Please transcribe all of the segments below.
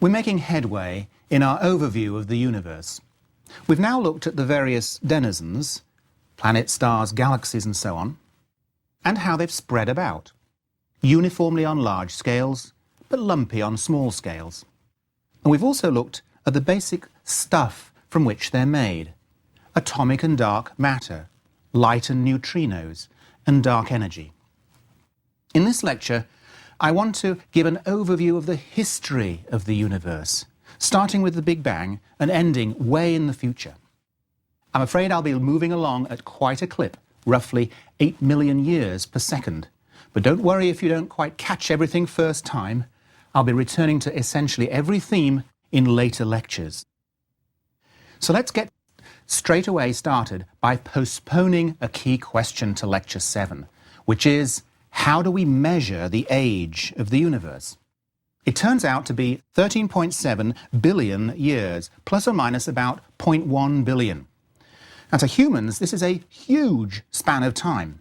We're making headway in our overview of the universe. We've now looked at the various denizens, planets, stars, galaxies and so on, and how they've spread about, uniformly on large scales, but lumpy on small scales. And we've also looked at the basic stuff from which they're made: atomic and dark matter, light and neutrinos, and dark energy. In this lecture, I want to give an overview of the history of the universe, starting with the Big Bang and ending way in the future. I'm afraid I'll be moving along at quite a clip, roughly 8 million years per second. But don't worry if you don't quite catch everything first time. I'll be returning to essentially every theme in later lectures. So let's get straight away started by postponing a key question to Lecture 7, which is, how do we measure the age of the universe? It turns out to be 13.7 billion years, plus or minus about 0.1 billion. Now, to humans, this is a huge span of time.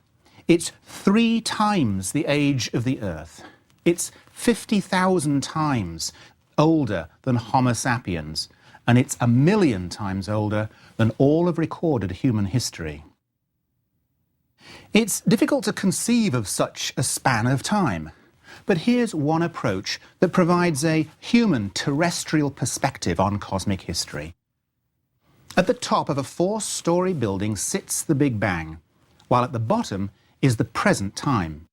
It's 3 times the age of the Earth. It's 50,000 times older than Homo sapiens, and it's 1 million times older than all of recorded human history. It's difficult to conceive of such a span of time, but here's one approach that provides a human terrestrial perspective on cosmic history. At the top of a 4-story building sits the Big Bang, while at the bottom is the present time.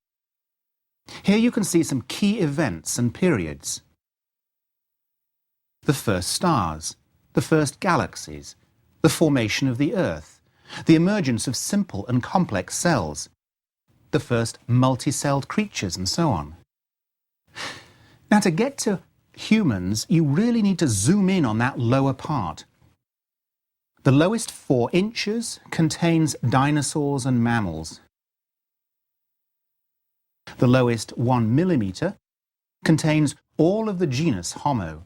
Here you can see some key events and periods: the first stars, the first galaxies, the formation of the Earth, the emergence of simple and complex cells, the first multi-celled creatures, and so on. Now, to get to humans, you really need to zoom in on that lower part. The lowest 4 inches contains dinosaurs and mammals. The lowest 1 millimeter contains all of the genus Homo.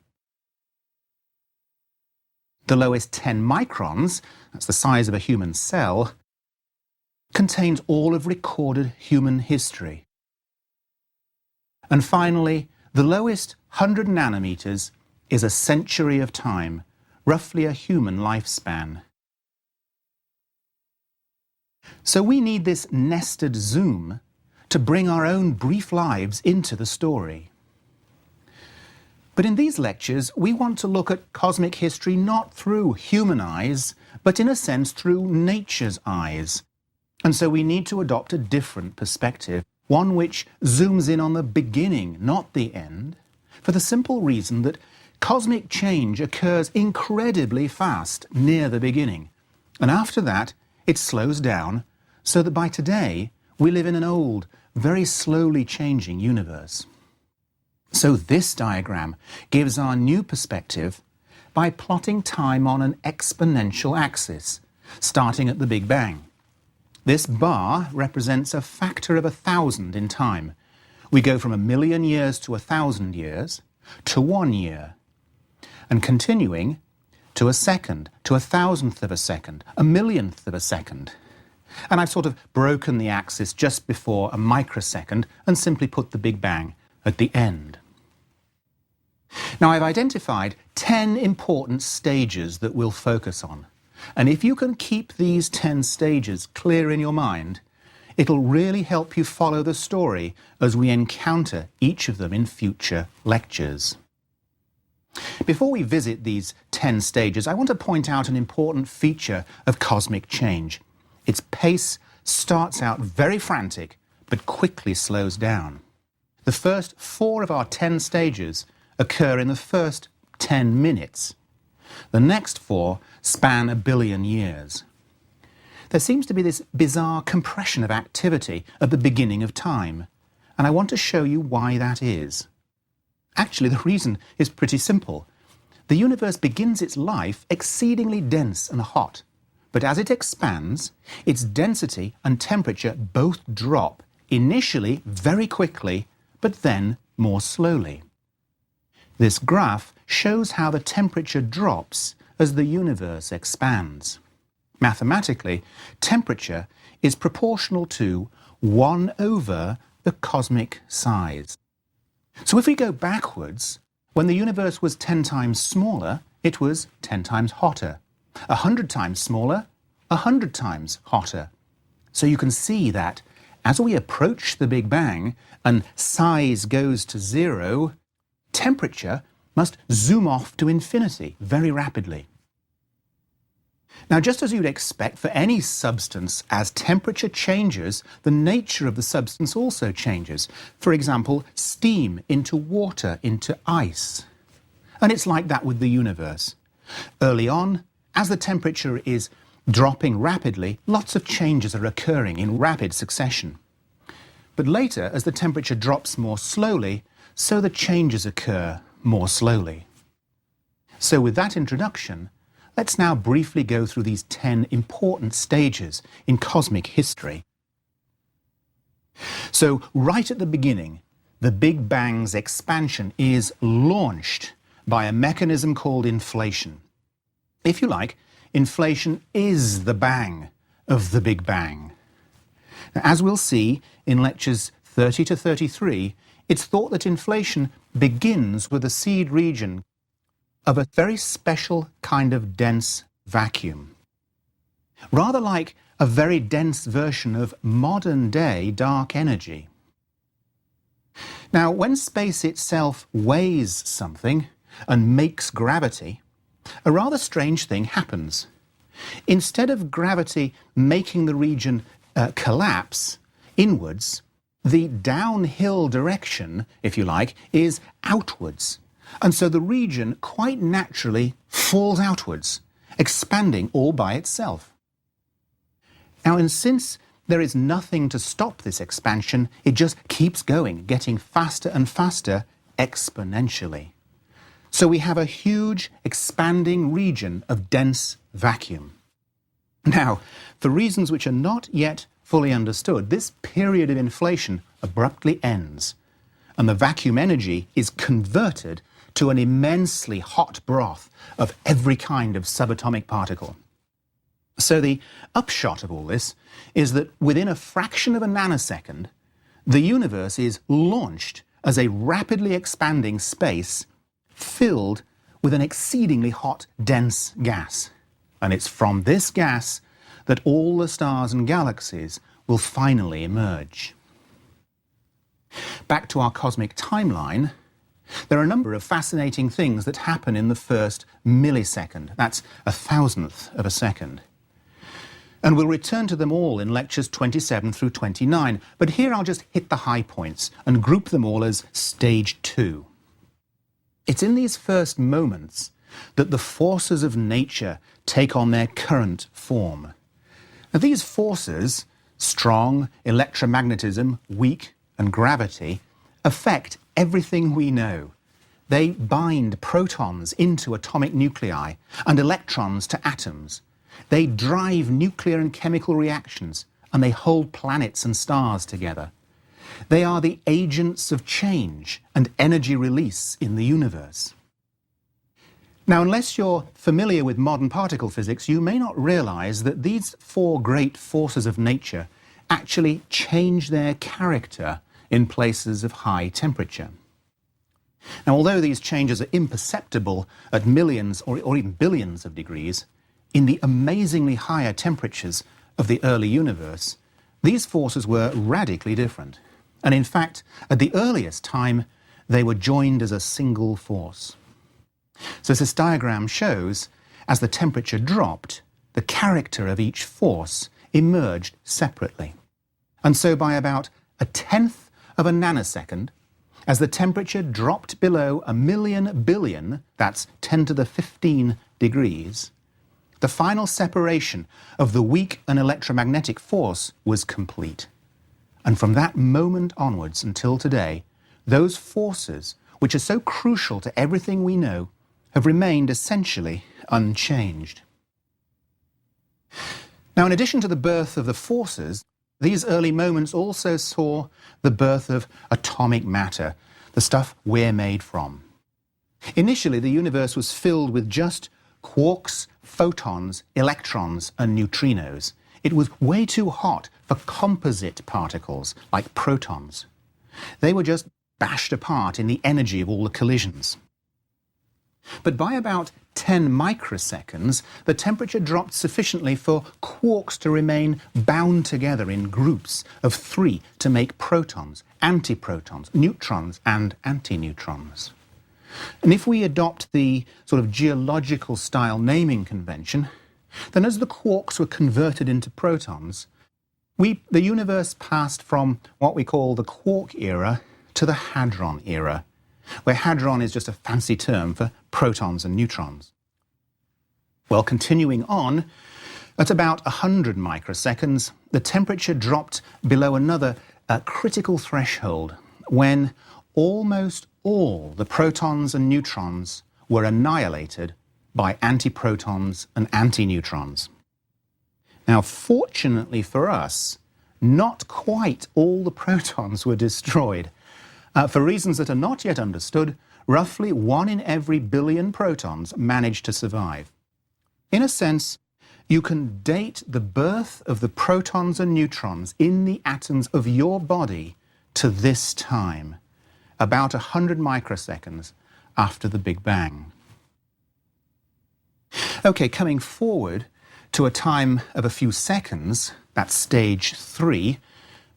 The lowest 10 microns, that's the size of a human cell, contains all of recorded human history. And finally, the lowest 100 nanometers is a century of time, roughly a human lifespan. So we need this nested zoom to bring our own brief lives into the story. But in these lectures, we want to look at cosmic history not through human eyes, but in a sense through nature's eyes. And so we need to adopt a different perspective, one which zooms in on the beginning, not the end, for the simple reason that cosmic change occurs incredibly fast near the beginning. And after that, it slows down, so that by today, we live in an old, very slowly changing universe. So this diagram gives our new perspective by plotting time on an exponential axis, starting at the Big Bang. This bar represents a factor of 1,000 in time. We go from 1 million years to 1,000 years to 1 year, and continuing to a second, to 1,000th of a second, 1,000,000th of a second. And I've sort of broken the axis just before a microsecond and simply put the Big Bang at the end. Now, I've identified 10 important stages that we'll focus on. And if you can keep these 10 stages clear in your mind, it'll really help you follow the story as we encounter each of them in future lectures. Before we visit these 10 stages, I want to point out an important feature of cosmic change. Its pace starts out very frantic, but quickly slows down. The first 4 of our 10 stages occur in the first 10 minutes. The next 4 span 1 billion years. There seems to be this bizarre compression of activity at the beginning of time, and I want to show you why that is. Actually, the reason is pretty simple. The universe begins its life exceedingly dense and hot, but as it expands, its density and temperature both drop, initially very quickly, but then more slowly. This graph shows how the temperature drops as the universe expands. Mathematically, temperature is proportional to 1 over the cosmic size. So if we go backwards, When the universe was 10 times smaller, it was 10 times hotter. 100 times smaller, 100 times hotter. So you can see that as we approach the Big Bang and size goes to zero, temperature must zoom off to infinity very rapidly. Now, just as you'd expect for any substance, as temperature changes, the nature of the substance also changes. For example, steam into water into ice. And it's like that with the universe. Early on, as the temperature is dropping rapidly, lots of changes are occurring in rapid succession. But later, as the temperature drops more slowly, so the changes occur more slowly. So with that introduction, let's now briefly go through these 10 important stages in cosmic history. So right at the beginning, the Big Bang's expansion is launched by a mechanism called inflation. If you like, inflation is the bang of the Big Bang. Now, as we'll see in lectures 30 to 33, it's thought that inflation begins with a seed region of a very special kind of dense vacuum. Rather like a very dense version of modern-day dark energy. Now, when space itself weighs something and makes gravity, a rather strange thing happens. Instead of gravity making the region collapse inwards, the downhill direction, if you like, is outwards. And so the region quite naturally falls outwards, expanding all by itself. Now, and since there is nothing to stop this expansion, it just keeps going, getting faster and faster exponentially. So we have a huge expanding region of dense vacuum. Now, for reasons which are not yet fully understood, this period of inflation abruptly ends, and the vacuum energy is converted to an immensely hot broth of every kind of subatomic particle. So the upshot of all this is that within a fraction of a nanosecond, the universe is launched as a rapidly expanding space filled with an exceedingly hot, dense gas. And it's from this gas that all the stars and galaxies will finally emerge. Back to our cosmic timeline, there are a number of fascinating things that happen in the first millisecond. That's 1,000th of a second. And we'll return to them all in lectures 27 through 29, but here I'll just hit the high points and group them all as stage 2. It's in these first moments that the forces of nature take on their current form. Now, these forces, strong, electromagnetism, weak, and gravity, affect everything we know. They bind protons into atomic nuclei and electrons to atoms. They drive nuclear and chemical reactions, and they hold planets and stars together. They are the agents of change and energy release in the universe. Now, unless you're familiar with modern particle physics, you may not realize that these 4 great forces of nature actually change their character in places of high temperature. Now, although these changes are imperceptible at millions or even billions of degrees, in the amazingly higher temperatures of the early universe, these forces were radically different. And in fact, at the earliest time, they were joined as a single force. So as this diagram shows, as the temperature dropped, the character of each force emerged separately. And so by about 1/10 of a nanosecond, as the temperature dropped below 1,000,000 billion, that's 10 to the 15 degrees, the final separation of the weak and electromagnetic force was complete. And from that moment onwards until today, those forces, which are so crucial to everything we know, have remained essentially unchanged. Now, in addition to the birth of the forces, these early moments also saw the birth of atomic matter, the stuff we're made from. Initially, the universe was filled with just quarks, photons, electrons, and neutrinos. It was way too hot for composite particles like protons. They were just bashed apart in the energy of all the collisions. But by about 10 microseconds, the temperature dropped sufficiently for quarks to remain bound together in groups of 3 to make protons, antiprotons, neutrons, and antineutrons. And if we adopt the sort of geological style naming convention, then as the quarks were converted into protons, the universe passed from what we call the quark era to the hadron era, where hadron is just a fancy term for protons and neutrons. Well, continuing on, at about 100 microseconds, the temperature dropped below another critical threshold when almost all the protons and neutrons were annihilated by antiprotons and antineutrons. Now, fortunately for us, not quite all the protons were destroyed. For reasons that are not yet understood, roughly 1 in every billion protons managed to survive. In a sense, you can date the birth of the protons and neutrons in the atoms of your body to this time, about 100 microseconds after the Big Bang. Okay, coming forward to a time of a few seconds, that's stage 3,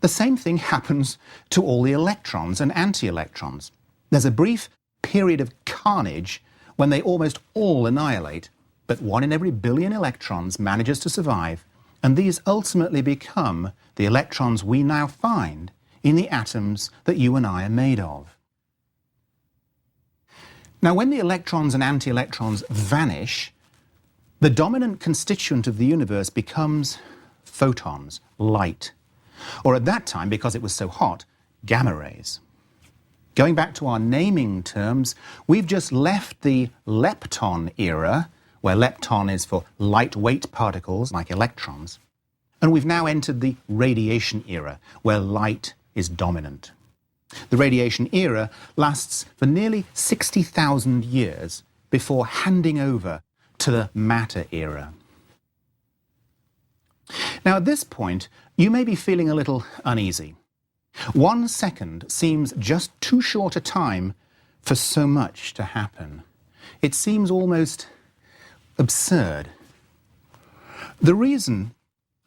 the same thing happens to all the electrons and anti-electrons. There's a brief period of carnage when they almost all annihilate, but 1 in every billion electrons manages to survive, and these ultimately become the electrons we now find in the atoms that you and I are made of. Now, when the electrons and anti-electrons vanish, the dominant constituent of the universe becomes photons, light. Or at that time, because it was so hot, gamma rays. Going back to our naming terms, we've just left the lepton era, where lepton is for lightweight particles like electrons, and we've now entered the radiation era, where light is dominant. The radiation era lasts for nearly 60,000 years before handing over to the matter era. Now, at this point, you may be feeling a little uneasy. 1 second seems just too short a time for so much to happen. It seems almost absurd. The reason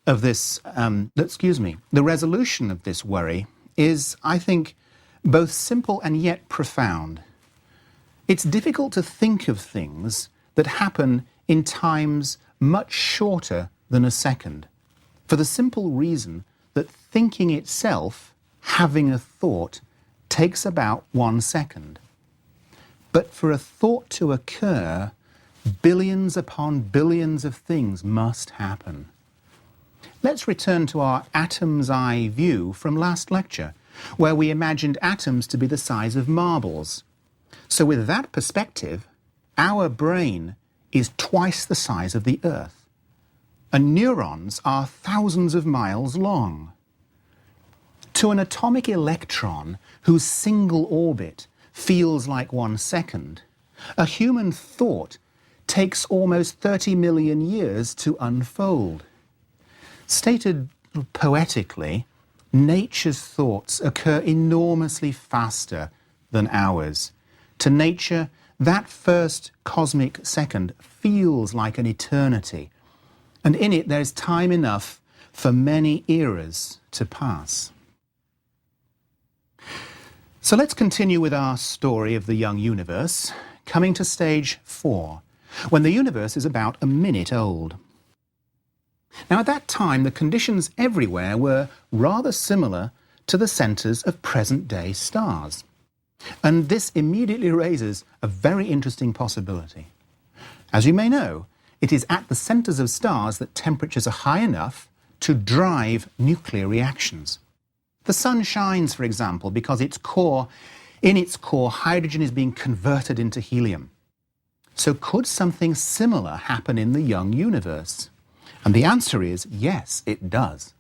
of this, the resolution of this worry is, I think, both simple and yet profound. It's difficult to think of things that happen in times much shorter than a second, for the simple reason that thinking itself, having a thought, takes about 1 second. But for a thought to occur, billions upon billions of things must happen. Let's return to our atom's eye view from last lecture, where we imagined atoms to be the size of marbles. So with that perspective, our brain is twice the size of the Earth, and neurons are thousands of miles long. To an atomic electron whose single orbit feels like 1 second, a human thought takes almost 30 million years to unfold. Stated poetically, nature's thoughts occur enormously faster than ours. To nature, that first cosmic second feels like an eternity, and in it there is time enough for many eras to pass. So let's continue with our story of the young universe, coming to stage 4, when the universe is about a minute old. Now, at that time, the conditions everywhere were rather similar to the centres of present-day stars. And this immediately raises a very interesting possibility. As you may know, it is at the centres of stars that temperatures are high enough to drive nuclear reactions. The sun shines, for example, because in its core, hydrogen is being converted into helium. So could something similar happen in the young universe? And the answer is yes, it does.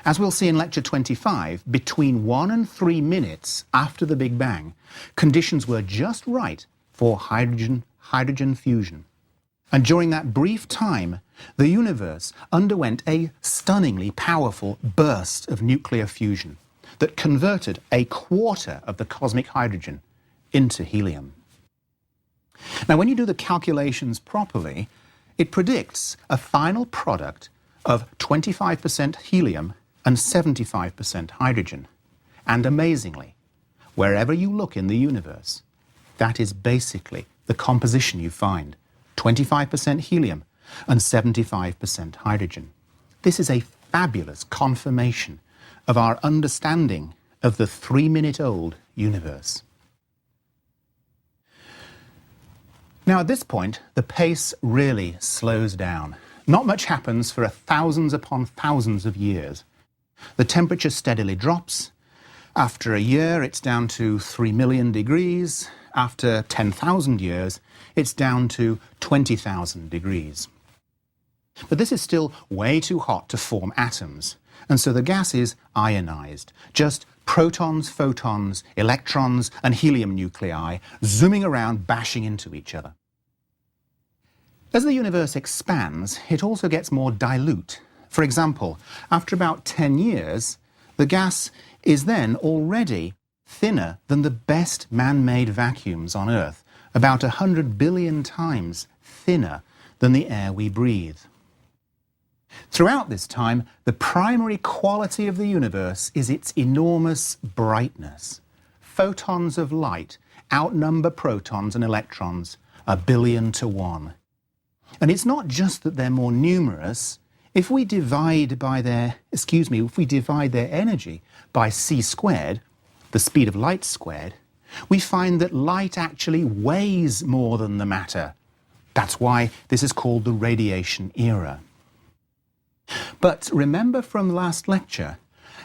As we'll see in Lecture 25, between 1 and 3 minutes after the Big Bang, conditions were just right for hydrogen fusion. And during that brief time, the universe underwent a stunningly powerful burst of nuclear fusion that converted 1/4 of the cosmic hydrogen into helium. Now, when you do the calculations properly, it predicts a final product of 25% helium and 75% hydrogen. And amazingly, wherever you look in the universe, that is basically the composition you find. 25% helium and 75% hydrogen. This is a fabulous confirmation of our understanding of the 3-minute-old universe. Now, at this point, the pace really slows down. Not much happens for thousands upon thousands of years. The temperature steadily drops. After a year, it's down to 3 million degrees. After 10,000 years, it's down to 20,000 degrees. But this is still way too hot to form atoms, and so the gas is ionized. Just protons, photons, electrons, and helium nuclei zooming around, bashing into each other. As the universe expands, it also gets more dilute. For example, after about 10 years, the gas is then already thinner than the best man-made vacuums on Earth, about 100 billion times thinner than the air we breathe. Throughout this time, the primary quality of the universe is its enormous brightness. Photons of light outnumber protons and electrons 1 billion to 1. And it's not just that they're more numerous. If we divide their energy by c squared, the speed of light squared, we find that light actually weighs more than the matter. That's why this is called the radiation era. But remember from last lecture,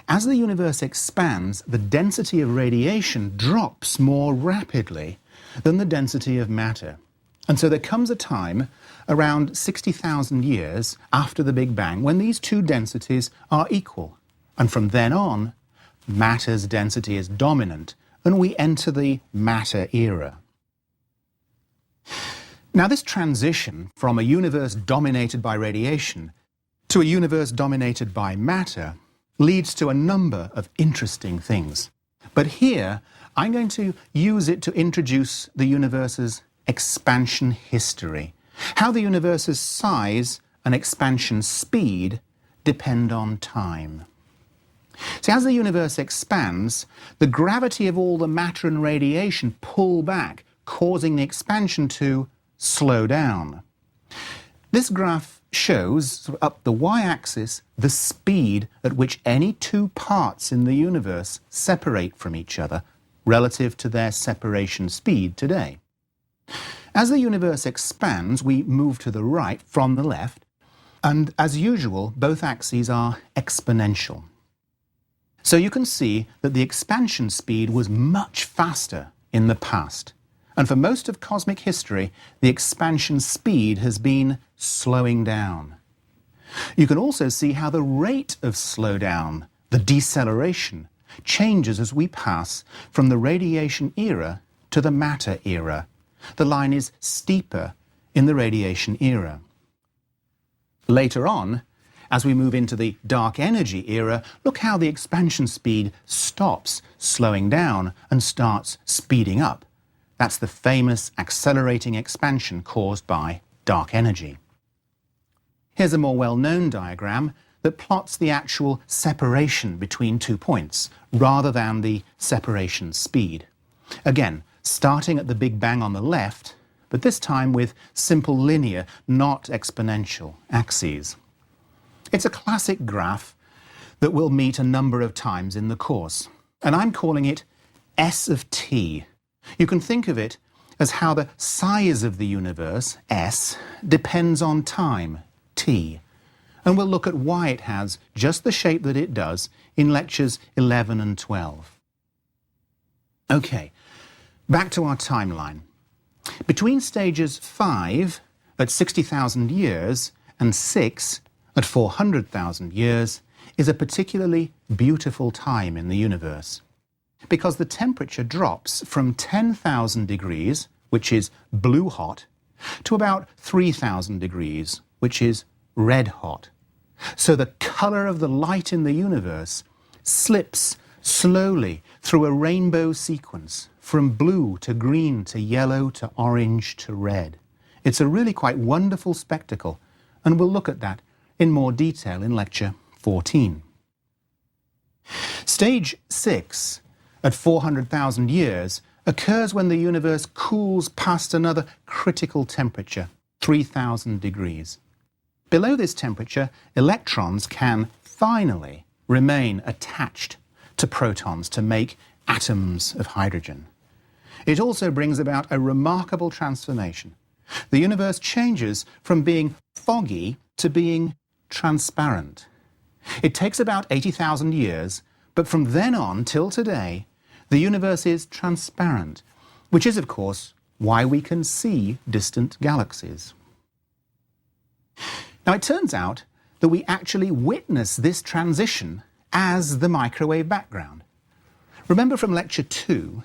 as the universe expands, the density of radiation drops more rapidly than the density of matter. And so there comes a time, around 60,000 years after the Big Bang, when these two densities are equal. And from then on, matter's density is dominant, and we enter the matter era. Now, this transition from a universe dominated by radiation to a universe dominated by matter leads to a number of interesting things. But here, I'm going to use it to introduce the universe's expansion history, how the universe's size and expansion speed depend on time. See, as the universe expands, the gravity of all the matter and radiation pull back, causing the expansion to slow down. This graph shows, up the y-axis, the speed at which any two parts in the universe separate from each other relative to their separation speed today. As the universe expands, we move to the right from the left, and as usual, both axes are exponential. So you can see that the expansion speed was much faster in the past. And for most of cosmic history, the expansion speed has been slowing down. You can also see how the rate of slowdown, the deceleration, changes as we pass from the radiation era to the matter era. The line is steeper in the radiation era. Later on, as we move into the dark energy era, look how the expansion speed stops slowing down and starts speeding up. That's the famous accelerating expansion caused by dark energy. Here's a more well-known diagram that plots the actual separation between 2 points, rather than the separation speed. Again, starting at the Big Bang on the left, but this time with simple linear, not exponential axes. It's a classic graph that we'll meet a number of times in the course, and I'm calling it S of t. You can think of it as how the size of the universe, S, depends on time, t. And we'll look at why it has just the shape that it does in lectures 11 and 12. Okay, back to our timeline. Between stages 5 at 60,000 years and 6 at 400,000 years is a particularly beautiful time in the universe, because the temperature drops from 10,000 degrees, which is blue hot, to about 3,000 degrees, which is red hot. So the color of the light in the universe slips slowly through a rainbow sequence, from blue to green to yellow to orange to red. It's a really quite wonderful spectacle, and we'll look at that in more detail in lecture 14. Stage 6, at 400,000 years, occurs when the universe cools past another critical temperature, 3,000 degrees. Below this temperature, electrons can finally remain attached to protons to make atoms of hydrogen. It also brings about a remarkable transformation. The universe changes from being foggy to being transparent. It takes about 80,000 years, but from then on till today, the universe is transparent, which is, of course, why we can see distant galaxies. Now, it turns out that we actually witness this transition as the microwave background. Remember from lecture 2,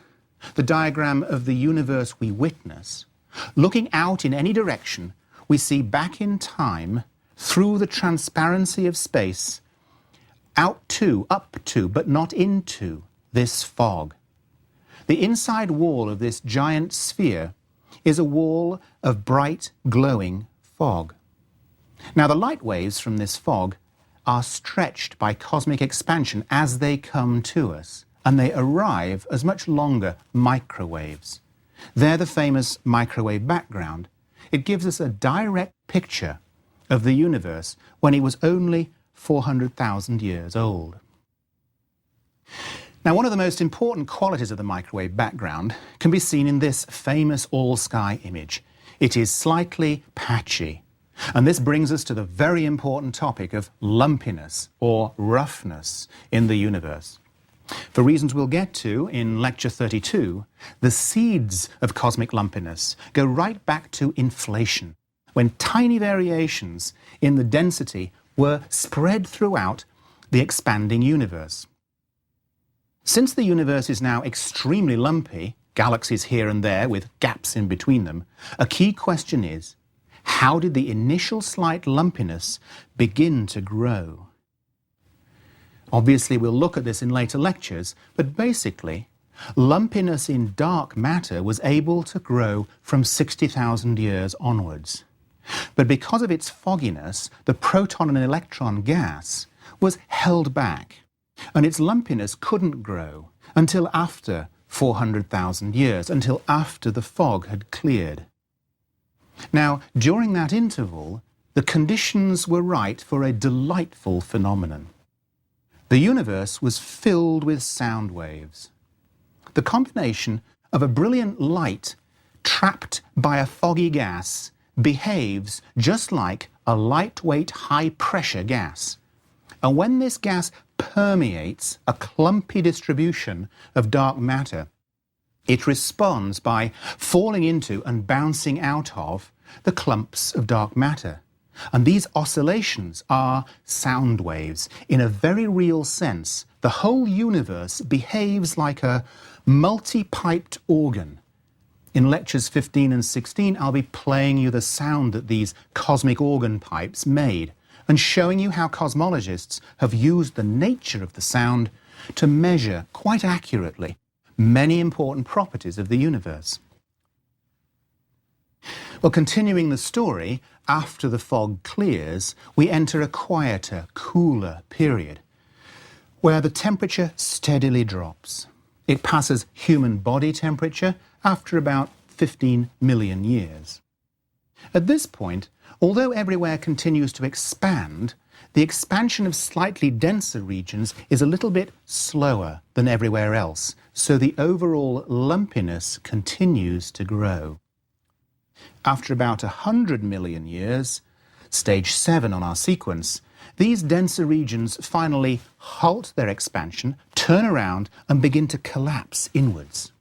the diagram of the universe we witness. Looking out in any direction, we see back in time, through the transparency of space, out to, up to, but not into this fog. The inside wall of this giant sphere is a wall of bright, glowing fog. Now, the light waves from this fog are stretched by cosmic expansion as they come to us, and they arrive as much longer microwaves. They're the famous microwave background. It gives us a direct picture of the universe when it was only 400,000 years old. Now, one of the most important qualities of the microwave background can be seen in this famous all-sky image. It is slightly patchy. And this brings us to the very important topic of lumpiness or roughness in the universe. For reasons we'll get to in lecture 32, the seeds of cosmic lumpiness go right back to inflation, when tiny variations in the density were spread throughout the expanding universe. Since the universe is now extremely lumpy, galaxies here and there with gaps in between them, a key question is, how did the initial slight lumpiness begin to grow? Obviously, we'll look at this in later lectures, but basically, lumpiness in dark matter was able to grow from 60,000 years onwards. But because of its fogginess, the proton and electron gas was held back, and its lumpiness couldn't grow until after 400,000 years, until after the fog had cleared. Now, during that interval, the conditions were right for a delightful phenomenon. The universe was filled with sound waves. The combination of a brilliant light trapped by a foggy gas behaves just like a lightweight, high-pressure gas. And when this gas permeates a clumpy distribution of dark matter, it responds by falling into and bouncing out of the clumps of dark matter. And these oscillations are sound waves. In a very real sense, the whole universe behaves like a multi-piped organ. In lectures 15 and 16, I'll be playing you the sound that these cosmic organ pipes made and showing you how cosmologists have used the nature of the sound to measure quite accurately many important properties of the universe. Well, continuing the story, after the fog clears, we enter a quieter, cooler period where the temperature steadily drops. It passes human body temperature after about 15 million years. At this point, although everywhere continues to expand, the expansion of slightly denser regions is a little bit slower than everywhere else, so the overall lumpiness continues to grow. After about 100 million years, stage 7 on our sequence, these denser regions finally halt their expansion, turn around and begin to collapse inwards.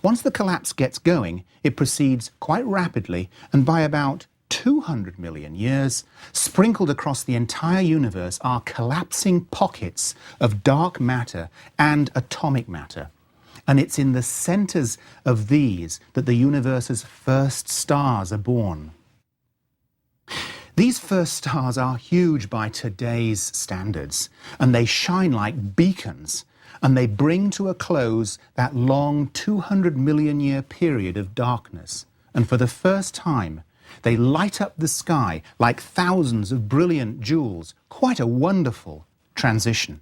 Once the collapse gets going, it proceeds quite rapidly, and by about 200 million years, sprinkled across the entire universe are collapsing pockets of dark matter and atomic matter. And it's in the centers of these that the universe's first stars are born. These first stars are huge by today's standards, and they shine like beacons and they bring to a close that long 200 million year period of darkness. And for the first time, they light up the sky like thousands of brilliant jewels. Quite a wonderful transition.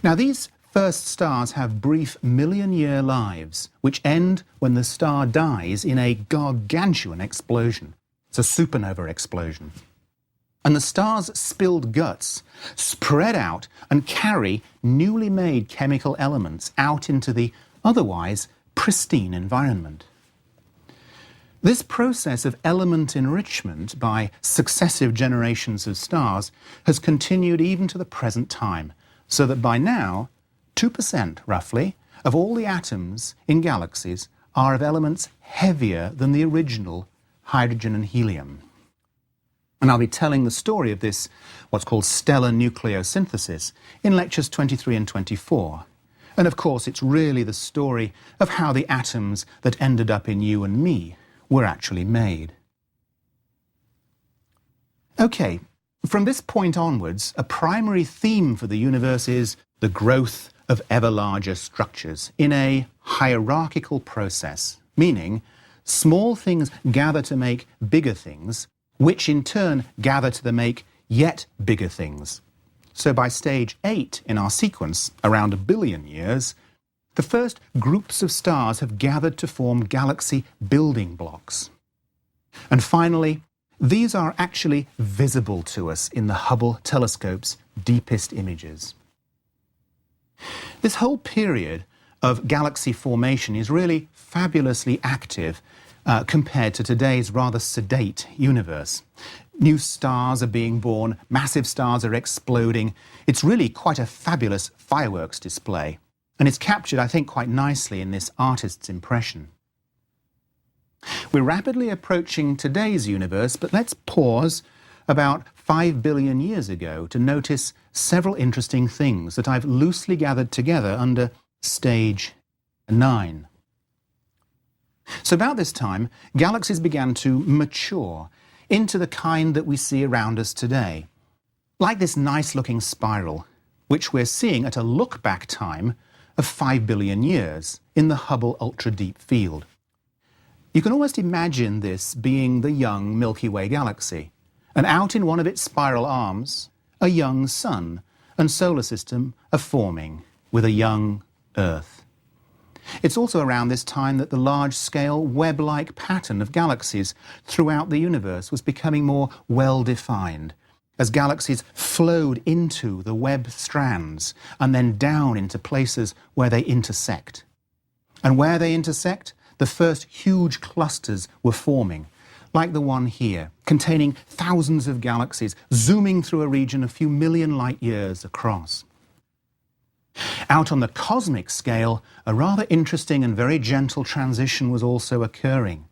Now, these first stars have brief million-year lives, which end when the star dies in a gargantuan explosion. It's a supernova explosion. And the star's spilled guts spread out and carry newly made chemical elements out into the otherwise pristine environment. This process of element enrichment by successive generations of stars has continued even to the present time, so that by now, 2% roughly of all the atoms in galaxies are of elements heavier than the original hydrogen and helium. And I'll be telling the story of this, what's called stellar nucleosynthesis, in lectures 23 and 24. And of course, it's really the story of how the atoms that ended up in you and me were actually made. Okay, from this point onwards, a primary theme for the universe is the growth of ever larger structures in a hierarchical process, meaning small things gather to make bigger things, which in turn gather to make yet bigger things. So by stage 8 in our sequence, around 1 billion years, the first groups of stars have gathered to form galaxy building blocks. And finally, these are actually visible to us in the Hubble telescope's deepest images. This whole period of galaxy formation is really fabulously active compared to today's rather sedate universe. New stars are being born, massive stars are exploding. It's really quite a fabulous fireworks display. And it's captured, I think, quite nicely in this artist's impression. We're rapidly approaching today's universe, but let's pause about 5 billion years ago to notice several interesting things that I've loosely gathered together under stage 9. So about this time, galaxies began to mature into the kind that we see around us today, like this nice-looking spiral, which we're seeing at a look-back time of 5 billion years in the Hubble ultra-deep field. You can almost imagine this being the young Milky Way galaxy, and out in one of its spiral arms, a young sun and solar system are forming with a young Earth. It's also around this time that the large-scale web-like pattern of galaxies throughout the universe was becoming more well-defined, as galaxies flowed into the web strands and then down into places where they intersect. And where they intersect, the first huge clusters were forming, like the one here, containing thousands of galaxies zooming through a region a few million light years across. Out on the cosmic scale, a rather interesting and very gentle transition was also occurring.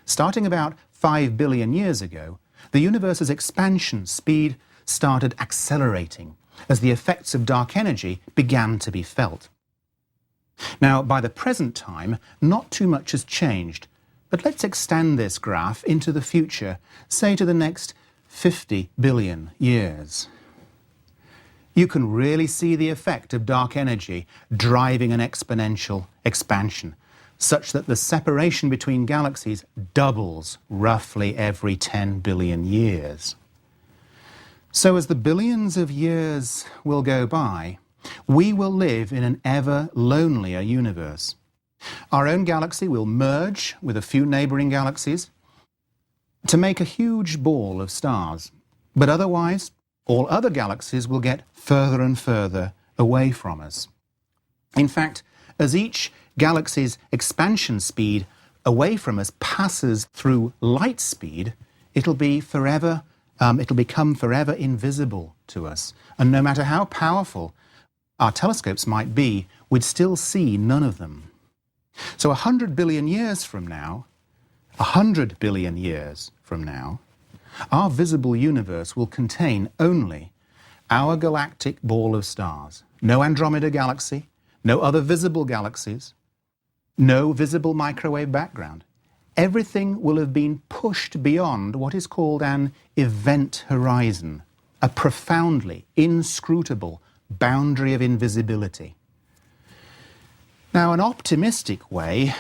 Starting about 5 billion years ago, the universe's expansion speed started accelerating as the effects of dark energy began to be felt. Now, by the present time, not too much has changed, but let's extend this graph into the future, say to the next 50 billion years. You can really see the effect of dark energy driving an exponential expansion, such that the separation between galaxies doubles roughly every 10 billion years. So as the billions of years will go by, we will live in an ever lonelier universe. Our own galaxy will merge with a few neighboring galaxies to make a huge ball of stars, but otherwise, all other galaxies will get further and further away from us. In fact, as each galaxy's expansion speed away from us passes through light speed, it'll become forever invisible to us. And no matter how powerful our telescopes might be, we'd still see none of them. So 100 billion years from now, 100 billion years from now, our visible universe will contain only our galactic ball of stars. No Andromeda galaxy, no other visible galaxies, no visible microwave background. Everything will have been pushed beyond what is called an event horizon, a profoundly inscrutable boundary of invisibility. Now, an optimistic way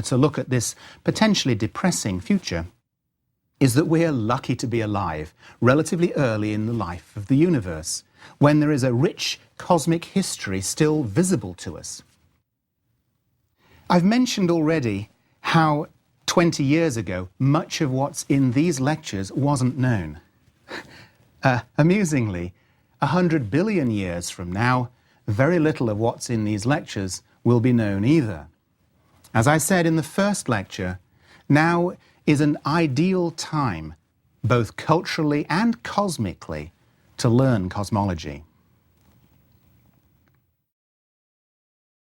to look at this potentially depressing future is that we're lucky to be alive relatively early in the life of the universe, when there is a rich cosmic history still visible to us. I've mentioned already how 20 years ago much of what's in these lectures wasn't known. Amusingly, 100 billion years from now, very little of what's in these lectures will be known either. As I said in the first lecture, now is an ideal time, both culturally and cosmically, to learn cosmology.